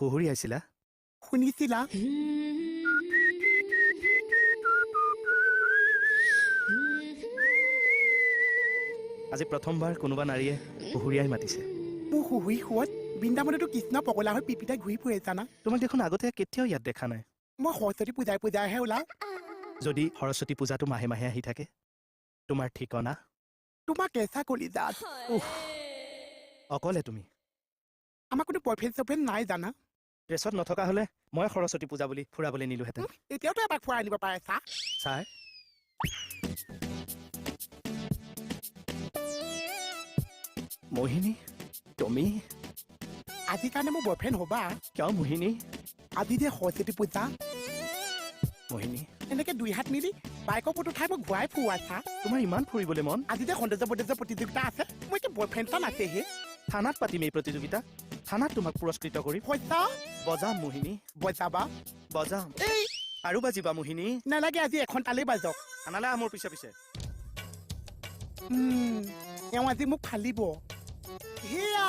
খুহুৰি আছিলা শুনিছিলা আজি প্ৰথমবাৰ কোনোবা নাৰীয়ে খুহুৰিয়াই মাতিছে মোৰ শুহুৰি শুৱত বৃন্দাবনতো কৃষ্ণ পগলা হৈ পিপিতাই ঘূৰি ফুৰে জানা তোমাক দেখোন আগতে কেতিয়াও ইয়াত দেখা নাই মই সৰস্বতী পূজাইহে ওলাওঁ যদি সৰস্বতী পূজাটো মাহে মাহে আহি থাকে তোমাৰ ঠিকনা তোমাৰ কেঁচা কলিজাত অকলে তুমি আমাৰ কোনো বয়ফ্ৰেণ্ড চয়ফ্ৰেণ্ড নাই জানা ড্ৰেছত নথকা হ'লে মই সৰস্বতী পূজা বুলি ফুৰাবলৈ নিলোহেঁতেন এতিয়াওতো এবাৰ ফুৰাই আনিব পাৰে চা ছাৰ মোহিনী তুমি আজিৰ কাৰণে মোৰ বয়ফ্ৰেণ্ড হ'বা কিয় মোহিনী আজি যে সৰস্বতী পূজা মোহিনী এনেকে দুই হাত মিলি বাইকৰ ফটো উঠাই মোক ঘূৰাই ফুৰোৱা চা তোমাৰ ইমান ফুৰিবলৈ মন আজি যে সৌন্দৰ্য বৌন্দৰ্য প্ৰতিযোগিতা আছে মই এতিয়া বয়ফ্ৰেণ্ড এটা নাছেহে থানাত পাতিম এই প্ৰতিযোগিতা থানাত তোমাক পুৰস্কৃত কৰিম পইচা বজাম মোহিনী বজাবা বজাম এই আৰু বাজিবা মোহিনী নালাগে আজি এখন তালেই বাজক থানালৈ আহ মোৰ পিছে পিছে এওঁ আজি মোক ফালিব সেয়া